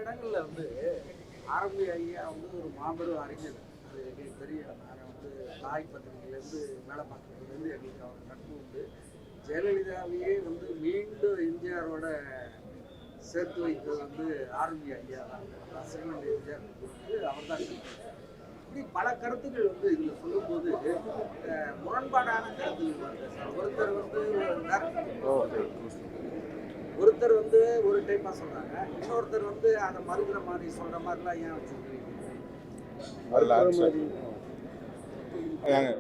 இடங்கள்ல வந்து ஆரம்பி ஐயா வந்து ஒரு மாபெரும் அறிஞர். அது எங்களுக்கு தெரியும். நாங்கள் வந்து தாய் பத்திரிகையிலேருந்து வேலை பார்க்குறதுலேருந்து எங்களுக்கு அவர் நட்பு உண்டு. ஜெயலலிதாவையே வந்து மீண்டும் எம்ஜிஆரோட சேர்த்து வைத்தது வந்து ஆரம்பி ஐயா தான். ரசிகன் எம்ஜிஆர் வந்து அவர் தான். இப்படி பல கருத்துக்கள் வந்து இதில் சொல்லும்போது முரண்பாடான கருத்துக்கள் வருது சார். ஒருத்தர் வந்து ஒரு டைப்பாக சொல்கிறாங்க, இன்னொருத்தர் வந்து அதை மறுக்கிற மாதிரி சொல்கிற மாதிரிலாம் ஏன் வச்சுருக்கீங்க?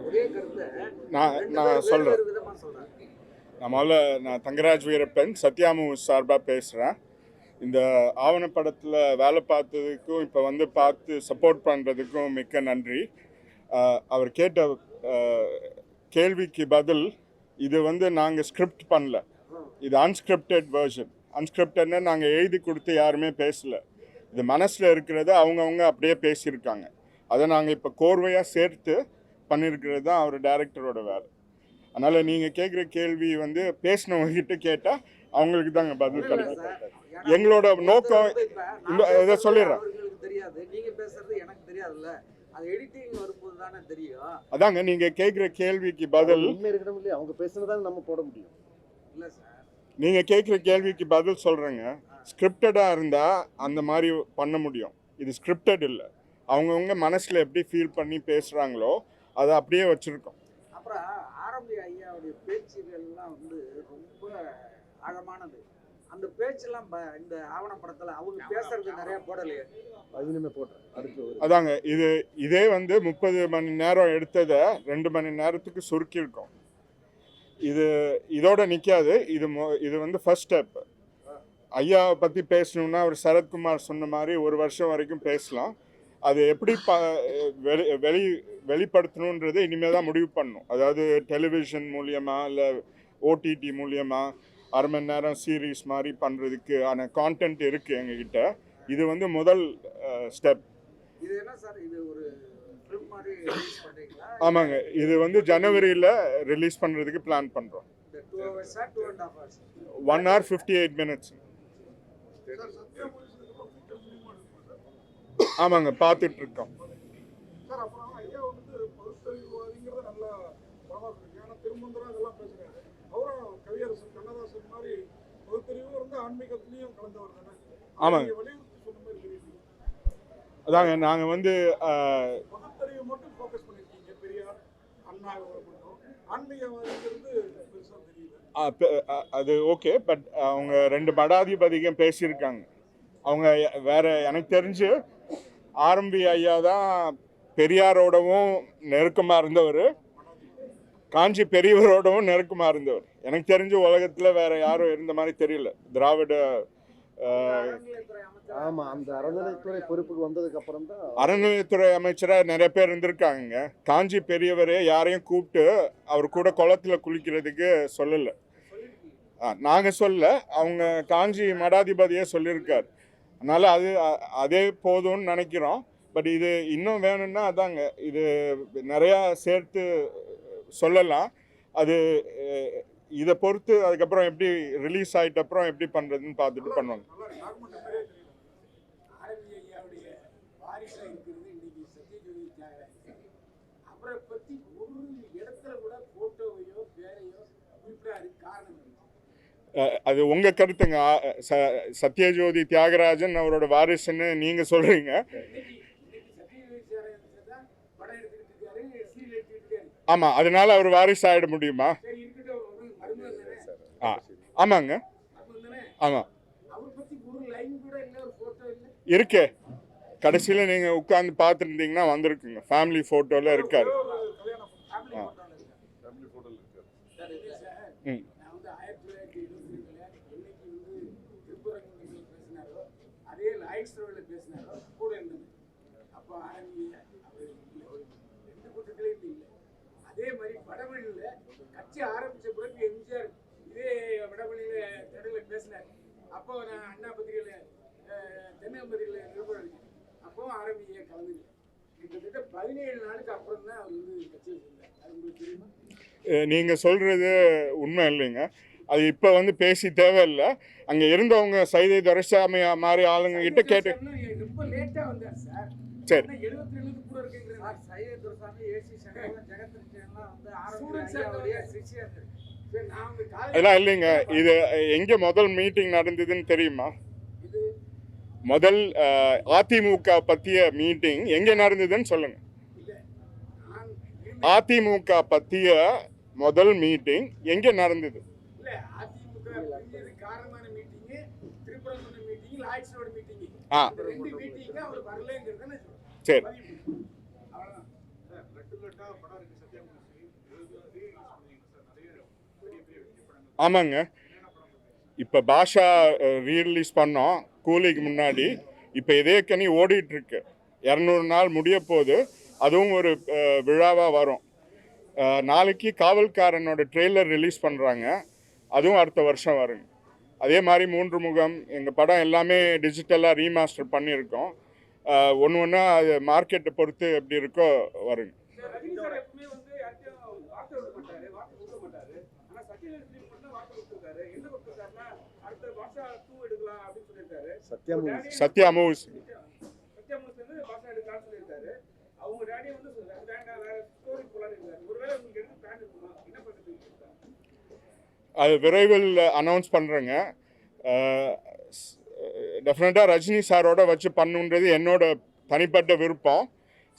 ஒரே கருத்தை நான் சொல்கிறேன். விதமாக சொல்கிறாங்க. நான் தங்கராஜ் வீரப்பன் சத்யாமு சார்பாக பேசுகிறேன். இந்த ஆவணப்படத்தில் வேலை பார்த்ததுக்கும் இப்போ வந்து பார்த்து சப்போர்ட் பண்ணுறதுக்கும் மிக்க நன்றி. அவர் கேட்ட கேள்விக்கு பதில், இது வந்து நாங்கள் ஸ்கிரிப்ட் பண்ணல, இது அன்ஸ்கிரிப்டட் வெர்ஷன். அன்ஸ்கிரிப்டட்னா நாங்கள் எழுதி கொடுத்து யாருமே பேசலை, இது மனசில் இருக்கிறத அவங்கவுங்க அப்படியே பேசியிருக்காங்க. அதை நாங்கள் இப்போ கோர்வையாக சேர்த்து பண்ணியிருக்கிறது தான் அவர் டைரக்டரோட வேலை. அதனால் நீங்கள் கேட்குற கேள்வி வந்து பேசினவங்ககிட்ட கேட்டால் அவங்களுக்கு தாங்க பதில் கிடைக்கும். எங்களோட நோக்கம் இதை சொல்லிடுறேன். அதாங்க நீங்கள் கேட்குற கேள்விக்கு பதில், அவங்க பேசுறதால நம்ம போட முடியும். நீங்கள் கேட்குற கேள்விக்கு பதில் சொல்கிறேங்க. ஸ்கிரிப்டடாக இருந்தால் அந்த மாதிரி பண்ண முடியும். இது ஸ்கிரிப்டட் இல்லை, அவங்கவுங்க மனசில் எப்படி ஃபீல் பண்ணி பேசுகிறாங்களோ அதை அப்படியே வச்சுருக்கோம். அப்புறம் ஆரம்பி ஐயாவுடைய பேச்சுகள்லாம் வந்து ரொம்ப ஆழமானது. அந்த பேச்செல்லாம் இந்த ஆவணப்படத்தில் அவங்க பேசுறது நிறைய போடலையே, அதாங்க இதே வந்து 30 மணி நேரம் எடுத்ததை 2 மணி நேரத்துக்கு சுருக்கியிருக்கோம். இதோட நிற்காது. இது வந்து ஃபர்ஸ்ட் ஸ்டெப். ஐயாவை பற்றி பேசணுன்னா அவர் சரத்குமார் சொன்ன மாதிரி 1 வருஷம் வரைக்கும் பேசலாம். அது எப்படி வெளிப்படுத்தணுன்றது இனிமேல் தான் முடிவு பண்ணணும். அதாவது டெலிவிஷன் மூலியமாக இல்லை ஓடிடி மூலியமாக 1/2 மணி நேரம் சீரீஸ் மாதிரி பண்ணுறதுக்கு ஆன கான்டென்ட் இருக்குது எங்ககிட்ட. இது வந்து முதல் ஸ்டெப். ஆமாங்க, இது வந்து ஜனவரியில் ரிலீஸ் பண்ணுறதுக்கு பிளான் பண்ணுறோம். 1 hour 58 minutes. ஆமாங்க, பார்த்துட்டு இருக்கோம். ஆமாங்க, அதாங்க நாங்கள் வந்து அது ஓகே. பட் அவங்க 2 மடாதிபதிகம் பேசியிருக்காங்க. அவங்க வேற, எனக்கு தெரிஞ்சு ஆரம்பி ஐயா தான் பெரியாரோடவும் நெருக்கமாக இருந்தவர், காஞ்சி பெரியவரோடவும் நெருக்கமாக இருந்தவர். எனக்கு தெரிஞ்ச உலகத்தில் வேற யாரும் இருந்த மாதிரி தெரியல. திராவிட அந்த அறநிலையத்துறை பொறுப்புக்கு வந்ததுக்கு அப்புறம் தான் அறநிலையத்துறை அமைச்சராக நிறைய பேர் இருந்திருக்காங்க. காஞ்சி பெரியவரே யாரையும் கூப்பிட்டு அவர் கூட குளத்தில் குளிக்கிறதுக்கு சொல்லலை. நாங்கள் சொல்ல, அவங்க காஞ்சி மடாதிபதியே சொல்லியிருக்கார். அதனால் அதே போதும்னு நினைக்கிறோம். பட் இது இன்னும் வேணும்னா அதாங்க, இது நிறையா சேர்த்து சொல்லலாம். அது இதை பொறுத்து அதுக்கப்புறம் எப்படி ரிலீஸ் ஆகிட்ட அப்புறம் எப்படி பண்ணுறதுன்னு பார்த்துட்டு பண்ணுவாங்க. அது உங்கள் கருத்துங்க. சத்யஜோதி தியாகராஜன் அவரோட வாரிசுன்னு நீங்கள் சொல்கிறீங்க. ஆமாம், அதனால அவர் வாரிசு ஆகிட முடியுமா? ஆமாங்க, ஆமாம் இருக்கே. கடைசியில் நீங்கள் உட்காந்து பார்த்துருந்தீங்கன்னா வந்திருக்குங்க, ஃபேமிலி ஃபோட்டோவில் இருக்காரு. அதே மாதிரி வடவழியில் கட்சி ஆரம்பிச்ச பிறகு எம்ஜிஆர் இதே வடவழியில் நடுவில் பேசினார். அப்போ நான் அண்ணா பத்திரிகையில் தென்னம்பதியில் நிருபர் இருக்கேன். அப்போவும் ஆரம்பியை கலந்துக்கல. கிட்டத்தட்ட 17 நாளுக்கு அப்புறம் தான் அவர் வந்து கட்சியில் இருந்தார். அது உங்களுக்கு தெரியுமா? நீங்கள் சொல்கிறது உண்மை இல்லைங்க. அது இப்போ வந்து பேசி தேவையில்லை. அங்கே இருந்தவங்க சைதை துரைசாமி மாதிரி ஆளுங்க கிட்ட கேட்டு ரொம்ப லேட்டா வந்தார் சார். சரி 72 கூட இருக்குங்கிறது சார். சைதை துரைசாமி, ஏசி சண்முகம், ஜெகத்ரிஷன்லாம் வந்து ஆரம்பிச்சு சிஷியர். சரி நான் வந்து அதெல்லாம் இல்லைங்க. இது எங்கே முதல் மீட்டிங் நடந்ததுன்னு தெரியுமா? இது முதல் அதிமுக பற்றிய மீட்டிங் எங்கே நடந்ததுன்னு சொல்லுங்க. இல்ல நான் அதிமுக பற்றிய முதல் மீட்டிங் எங்கே நடந்தது? இல்ல அதிமுக பிரியது காரணமான மீட்டிங், திரிபுரம் சொன்ன மீட்டிங், லாய்ட்ஸோட மீட்டிங். ஆ இந்த ரெண்டு மீட்டிங் அவர் வரலங்கிறத நான் சொல்றேன். சரி அவ்வளவுதான். சார் ரெகுலட்டா படம் இருக்கு சத்யாமூர்த்தி ரீலீஸ் பண்ணுவீங்க சார். நிறைய பெரிய பெரிய வெற்றி படங்கள் ஆமாங்க. என்னென்ன படம் பண்ணுவீங்க? இப்போ பாஷா ரீரிலீஸ் பண்ணோம் கூலிக்கு முன்னாடி. இப்போ இதே கனி ஓடிட்டுருக்கு. 200 நாள் முடிய போது அதுவும் ஒரு விழாவாக வரும். நாளைக்கு காவல்காரனோட ட்ரெய்லர் ரிலீஸ் பண்ணுறாங்க. அதுவும் அடுத்த வருஷம் வருங்க. அதே மாதிரி 3 முகம் எங்கள் படம் எல்லாமே டிஜிட்டலாக ரீமாஸ்டர் பண்ணியிருக்கோம். ஒன்று ஒன்றா அது மார்க்கெட்டை பொறுத்து எப்படி இருக்கோ வருங்க. ரஜினி சார் எப்பவுமே வந்து யார்ட்டையும் வார்த்தை விட மாட்டாரு, வார்த்தை கொடுக்க மாட்டாரு. ஆனா சத்யலட்சுமி மட்டும் வார்த்தை கொடுத்துருக்காரு. என்ன கொடுத்துருக்காருன்னா அடுத்த பாஷா 2 எடுக்கலாம் அப்படின்னு சொல்லியிருக்காரு. சத்யா மூவிஸ் சத்யாமூர்த்தி வந்து பாஷா எடுக்கலாம்னு சொல்லியிருக்காரு. அவங்க டேடி வந்து வேண்டாம் வேற ஸ்டோரி போலான்னு இருக்காரு. ஒருவேளை உங்களுக்கு எடுத்து பிளான் இருக்குமா? என்ன பண்ணுறது? அது விரைவில் அனௌன்ஸ் பண்ணுறேங்க. டெஃபினட்டாக ரஜினி சாரோட வச்சு பண்ணுன்றது என்னோட தனிப்பட்ட விருப்பம்.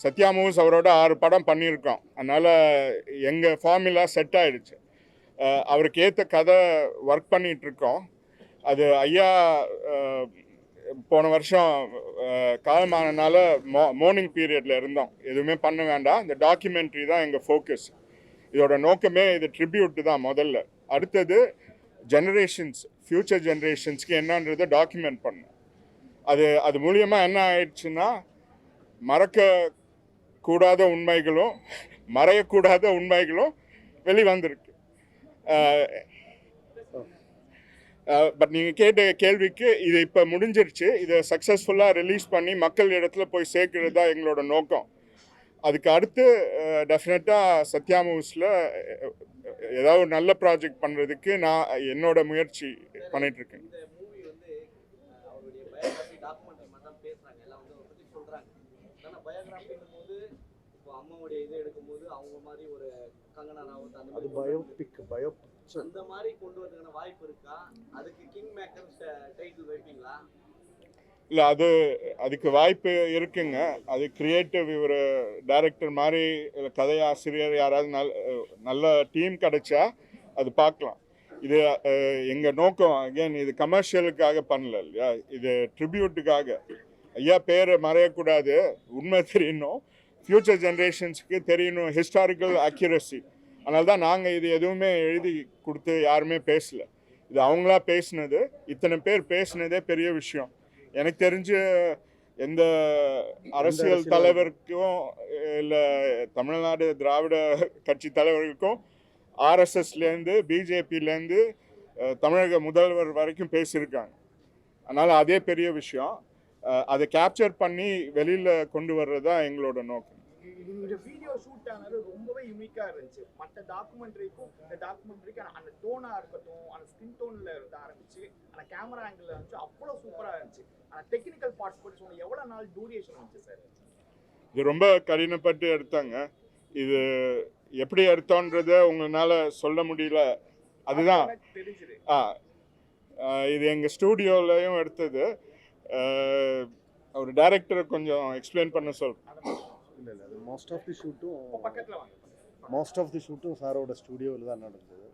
சத்யா மூவிஸ் அவரோட 6 படம் பண்ணியிருக்கோம். அதனால் எங்கள் ஃபார்முலா செட் ஆகிடுச்சு. அவருக்கு ஏற்ற கதை ஒர்க் பண்ணிகிட்ருக்கோம். அது ஐயா போன வருஷம் காலமானனால மார்னிங் பீரியடில் இருந்தோம். எதுவுமே பண்ண வேண்டாம், இந்த டாக்குமெண்ட்ரி தான் எங்கள் ஃபோக்கஸ். இதோட நோக்கமே இது ட்ரிபியூட்டு தான் முதல்ல. அடுத்தது ஜெனரேஷன்ஸ், ஃப்யூச்சர் ஜெனரேஷன்ஸ்க்கு என்னன்றதை டாக்குமெண்ட் பண்ணணும். அது மூலியமாக என்ன ஆயிடுச்சுன்னா மறக்கக்கூடாத உண்மைகளும் மறையக்கூடாத உண்மைகளும் வெளிவந்திருக்கு. பட் நீங்கள் கேட்ட கேள்விக்கு இது இப்போ முடிஞ்சிருச்சு. இதை சக்ஸஸ்ஃபுல்லாக ரிலீஸ் பண்ணி மக்கள் இடத்துல போய் சேர்க்கிறது தான் எங்களோட நோக்கம். அதுக்கு அடுத்து டெஃபினட்டாக சத்யா மூவிஸில் ஏதாவது ஒரு நல்ல ப்ராஜெக்ட் பண்ணுறதுக்கு நான் என்னோட முயற்சி பண்ணிகிட்ருக்கேன். இந்த மூவி வந்து அவருடைய பயோகிராஃபி டாக்குமெண்ட்ரி மாதிரி தான் பேசுகிறாங்க, எல்லாம் வந்து பற்றி சொல்கிறாங்க. ஆனால் பயோகிராஃபிங்கும் போது இப்போ அம்மாவுடைய இது எடுக்கும்போது அவங்க மாதிரி ஒரு கங்கனா ராவத் அந்த அது மாதிரி பயோபிக் அந்த மாதிரி கொண்டு வரதுக்கான வாய்ப்பு இருக்கா? அதுக்கு கிங் மேக்கர் டைட்டில் வைப்பீங்களா? இல்லை அதுக்கு வாய்ப்பு இருக்குங்க. அது கிரியேட்டிவ் ஒரு டைரக்டர் மாதிரி இல்லை கதையாசிரியர் யாராவது நல்ல டீம் கிடைச்சா அது பார்க்கலாம். இது எங்கள் நோக்கம் அகெயின் இது கமர்ஷியலுக்காக பண்ணல இல்லையா, இது ட்ரிபியூட்டுக்காக. ஐயா பேரை மறையக்கூடாது, உண்மை தெரியணும், ஃப்யூச்சர் ஜென்ரேஷன்ஸுக்கு தெரியணும், ஹிஸ்டாரிக்கல் அக்யூரசி. அதனால தான் நாங்கள் இது எதுவுமே எழுதி கொடுத்து யாருமே பேசலை. இது அவங்களா பேசினது. இத்தனை பேர் பேசினதே பெரிய விஷயம். எனக்கு தெரிஞ்ச எந்த அரசியல் தலைவருக்கும் இல்லை தமிழ்நாடு திராவிட கட்சி தலைவருக்கும் ஆர்எஸ்எஸ்லேருந்து பிஜேபியிலேருந்து தமிழக முதல்வர் வரைக்கும் பேசியிருக்காங்க. அதனால் அதே பெரிய விஷயம். அதை கேப்சர் பண்ணி வெளியில் கொண்டு வர்றது தான் எங்களோட நோக்கம். இந்த வீடியோ ஷூட் ஆனது ரொம்பவே யூனிக்கா இருந்துச்சு. மற்ற டாக்குமெண்ட்ரிக்கும் இந்த டாக்குமெண்ட்ரிக்கு அந்த டோனா இருக்கட்டும், அந்த ஸ்கின் டோன்ல இருந்து ஆரம்பிச்சு அந்த கேமரா ஆங்கிள் இருந்துச்சு, அவ்வளோ சூப்பரா இருந்துச்சு. அந்த டெக்னிக்கல் பார்ட்ஸ் பற்றி சொன்ன எவ்வளவு நாள் டியூரேஷன் வந்துச்சு சார்? இது ரொம்ப கடினப்பட்டு எடுத்தாங்க. இது எப்படி எடுத்தோன்றத உங்களால சொல்ல முடியல. அதுதான் தெரிஞ்சுது. இது எங்கள் ஸ்டூடியோலையும் எடுத்தது. ஒரு டைரக்டரை கொஞ்சம் எக்ஸ்பிளைன் பண்ண சொல்கிறேன். இல்லை அது மோஸ்ட் ஆஃப் தி ஷூட்டும் பக்கத்துல சாரோட ஸ்டூடியோவில் தான் நடந்தது.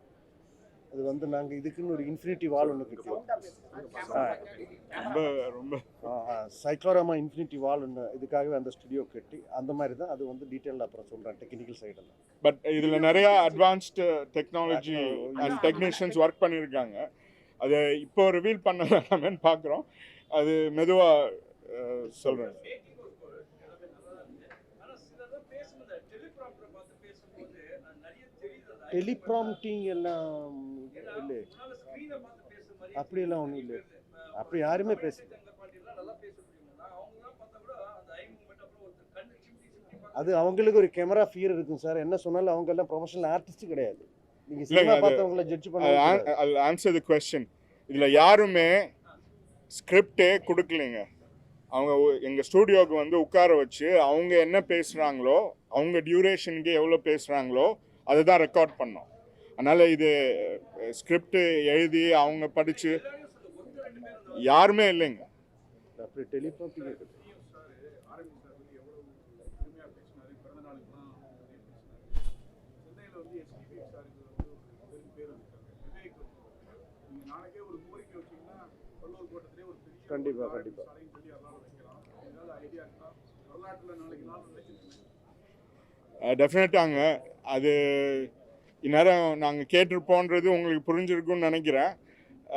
அது வந்து நாங்கள் இதுக்குன்னு ஒரு இன்ஃபினிட்டி வால் ஒன்று கட்டியோம். ரொம்ப ரொம்ப சைக்ளோராமா இன்ஃபினிட்டி வால் ஒன்று இதுக்காகவே அந்த ஸ்டுடியோ கட்டி அந்த மாதிரி தான். அது வந்து டீட்டெயிலாக அப்புறம் சொல்கிறேன் டெக்னிக்கல் சைடெல்லாம். பட் இதில் நிறையா advanced technology and technicians work பண்ணியிருக்காங்க. அதை இப்போ ரிவீல் பண்ணலாமேன்னு பார்க்குறோம். அது மெதுவாக சொல்கிறேன். டெலிப்ராம்டிங் எல்லாம் இல்லை, அப்படியெல்லாம் ஒன்றும் இல்லை. அப்படி யாருமே பேசல. அது அவங்களுக்கு ஒரு கேமரா ஃபியர் இருக்கும் சார். என்ன சொன்னாலும் அவங்க எல்லாம் ப்ரொஃபஷனல் ஆர்டிஸ்ட் கிடையாது. நீங்க இல்லைங்க, சினிமா அது- பார்த்தவங்கள ஜட்ஜ் பண்ண I'll answer the question. இதில் யாருமே ஸ்கிரிப்டே கொடுக்கலைங்க. அவங்க எங்கள் ஸ்டூடியோவுக்கு வந்து உட்கார வச்சு அவங்க என்ன பேசுகிறாங்களோ, அவங்க டியூரேஷனுக்கு எவ்வளோ பேசுகிறாங்களோ அதை தான் ரெக்கார்ட் பண்ணோம். அதனால் இது ஸ்கிரிப்ட் எழுதி அவங்க படித்து யாருமே இல்லைங்க. அப்படி டெலிபாத்திங் இருக்குது. ஆரம்பி சார் வந்து எவ்வளவு பெருமையாக பேசினாரு, பிறந்த நாளுக்குலாம் நிறைய பேசினாரு. சென்னையில் வந்து எஸ்டிபி சாருக்கு வந்து ஒரு பெரும் பேர் இருக்காங்க. விவேக் நீங்கள் நாளைக்கே ஒரு கோரிக்கை வச்சிங்கன்னா வள்ளுவர் கோட்டத்திலே ஒரு பெரிய கண்டிப்பா, கண்டிப்பா. சாலைன்னு சொல்லி எல்லாரும் வைக்கலாம். ஏதாவது ஐடியா இருக்கா? வரலாற்றில் நாளைக்கு நாள் நினைச்சிருக்கேன். டெஃபினட்டாங்க. அது இந்நேரம் நாங்கள் கேட்டிருப்போன்றது உங்களுக்கு புரிஞ்சிருக்கும்னு நினைக்கிறேன்.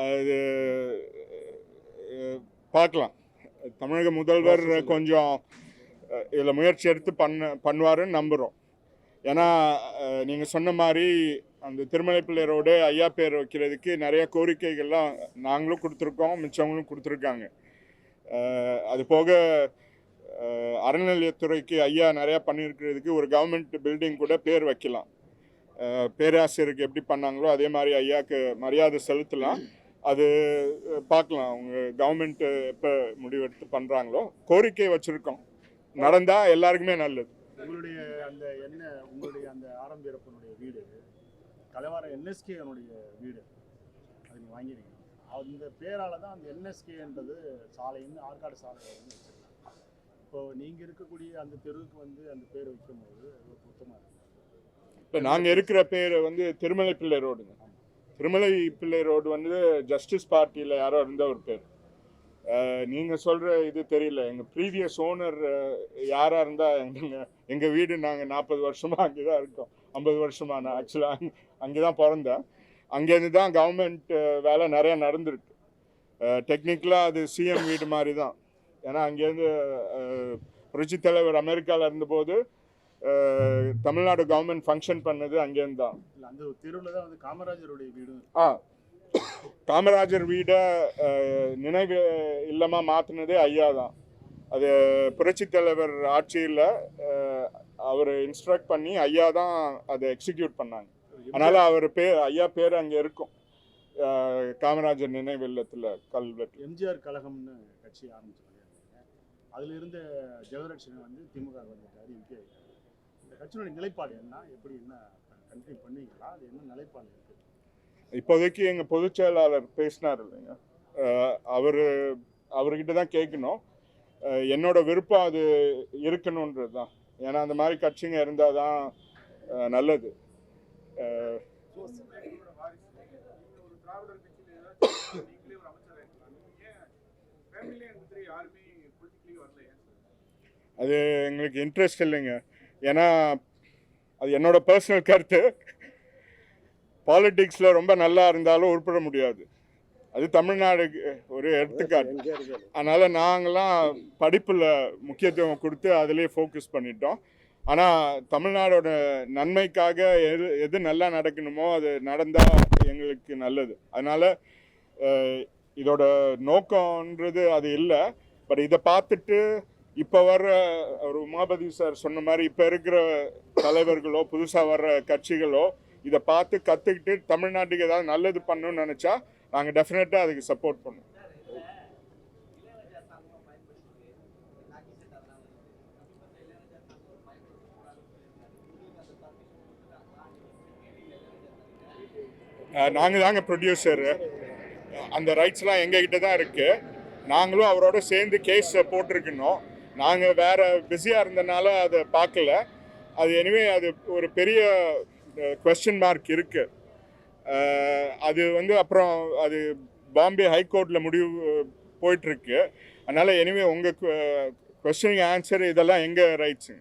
அது பார்க்கலாம். தமிழக முதல்வர் கொஞ்சம் இதில் முயற்சி எடுத்து பண்ணுவாருன்னு நம்புகிறோம். ஏன்னா நீங்கள் சொன்ன மாதிரி அந்த திருமலை பிள்ளையரோடு ஐயா பேர் வைக்கிறதுக்கு நிறைய கோரிக்கைகள்லாம் நாங்களும் கொடுத்துருக்கோம், மிச்சவங்களும் கொடுத்துருக்காங்க. அது போக அறநிலையத்துறைக்கு ஐயா நிறையா பண்ணியிருக்கிறதுக்கு ஒரு கவர்மெண்ட் பில்டிங் கூட பேர் வைக்கலாம். பேராசிரியருக்கு எப்படி பண்ணாங்களோ அதே மாதிரி ஐயாவுக்கு மரியாதை செலுத்தலாம். அது பார்க்கலாம் அவங்க கவர்மெண்ட் எப்போ முடிவெடுத்து பண்ணுறாங்களோ. கோரிக்கை வச்சுருக்கோம், நடந்தால் எல்லாருக்குமே நல்லது. உங்களுடைய அந்த ஆரம்பியரப்பனுடைய வீடு கலவார என்எஸ்கேனுடைய வீடு அது நீங்கள் வாங்கிருக்கீங்க. அந்த பேரால் தான் அந்த என்எஸ்கேன்றது சாலைன்னு ஆற்காடு சாலை வந்து வச்சுருக்காங்க. இப்போது நீங்கள் இருக்கக்கூடிய அந்த தெருவுக்கு வந்து அந்த பேர் வைக்கும்போது அது பொருத்தமாக இருக்குது. இப்போ நாங்கள் இருக்கிற பேர் வந்து திருமலை பிள்ளை ரோடுங்க. திருமலை பிள்ளை ரோடு வந்து ஜஸ்டிஸ் பார்ட்டியில் யாரோ இருந்த ஒரு பேர். நீங்கள் சொல்கிற இது தெரியல. எங்கள் ப்ரீவியஸ் ஓனர் யாராக இருந்தால் எங்கள் வீடு நாங்கள் 40 வருஷமாக அங்கே தான் இருக்கோம். 50 வருஷமாக நான் ஆக்சுவலாக அங்கே தான் பிறந்தேன். அங்கேருந்து தான் கவர்மெண்ட் வேலை நிறையா நடந்துருக்கு. டெக்னிக்கலாக அது சிஎம் வீடு மாதிரி தான். ஏன்னா அங்கேருந்து புரட்சித் தலைவர் அமெரிக்காவில் இருந்தபோது தமிழ்நாடு கவர்மெண்ட் ஃபங்க்ஷன் பண்ணது அங்கேருந்து தான். இல்லை, அந்த தெருவில் தான் வந்து காமராஜருடைய வீடு. காமராஜர் வீடை நினைவு இல்லமாக மாற்றினதே ஐயா தான். அது புரட்சித் தலைவர் ஆட்சியில் அவர் இன்ஸ்ட்ரக்ட் பண்ணி ஐயா தான் அதை எக்ஸிக்யூட் பண்ணாங்க. அதனால் அவர் ஐயா பேர் அங்கே இருக்கும், காமராஜர் நினைவு இல்லத்தில் கல்வெட்டு. எம்ஜிஆர் கழகம்னு கட்சி ஆரம்பிச்சு பண்ணியிருந்தாங்க. அதில் இருந்த ஜெகதரட்சணை வந்து திமுக வந்துட்டார், எம்பி ஆகிட்டார். இந்த கட்சியினுடைய நிலைப்பாடு என்ன, எப்படி என்ன கண்டினியூ பண்ணுவீங்களா, அது என்ன நிலைப்பாடு இருக்குது? இப்போதைக்கு எங்கள் பொதுச் செயலாளர் பேசினார் இல்லைங்க, அவர்கிட்ட தான் கேட்கணும். என்னோட விருப்பம் அது இருக்கணுன்றது தான். ஏன்னா அந்த மாதிரி கட்சிங்க இருந்தால் தான் நல்லது. ஒரு திராவிடர் கட்சியில் ஏதாச்சும் நீங்களே ஒரு அமைச்சராக இருக்கலாம். ஏன் ஃபேமிலியே எனக்கு யாருமே பொலிட்டிக்கலி வரலையே? அது எங்களுக்கு இன்ட்ரெஸ்ட் இல்லைங்க. ஏன்னா அது என்னோட பர்சனல் கருத்து. பாலிட்டிக்ஸில் ரொம்ப நல்லா இருந்தாலும் உருப்பட முடியாது. அது தமிழ்நாடுக்கு ஒரு எடுத்துக்காட்டு. அதனால் நாங்களாம் படிப்பில் முக்கியத்துவம் கொடுத்து அதிலே ஃபோக்கஸ் பண்ணிட்டோம். ஆனால் தமிழ்நாடோட நன்மைக்காக எது நல்லா நடக்கணுமோ அது நடந்தால் எங்களுக்கு நல்லது. அதனால் இதோட நோக்கம்ன்றது அது இல்லை. பட் இதை பார்த்துட்டு இப்போ வர்ற ஒரு உமாபதி சார் சொன்ன மாதிரி இப்போ இருக்கிற தலைவர்களோ புதுசாக வர்ற கட்சிகளோ இதை பார்த்து கற்றுக்கிட்டு தமிழ்நாட்டுக்கு ஏதாவது நல்லது பண்ணணும்னு நினச்சா நாங்கள் டெஃபினட்டாக அதுக்கு சப்போர்ட் பண்ணுவோம். நாங்கள் தாங்க ப்ரொடியூசரு. அந்த ரைட்ஸ்லாம் எங்ககிட்ட தான் இருக்குது. நாங்களும் அவரோட சேர்ந்து கேஸ் போட்டிருக்கணும். நாங்கள் வேறு பிஸியாக இருந்தனால அதை பார்க்கல. அது எனிவே அது ஒரு பெரிய கொஸ்டின் மார்க் இருக்குது. அது வந்து அப்புறம் அது பாம்பே ஹைகோர்ட்டில் முடிவு போயிட்டுருக்கு. அதனால் எனிவே உங்கள் கொஸ்டினுக்கு ஆன்சர் இதெல்லாம் எங்கள் ரைட்ஸுங்க.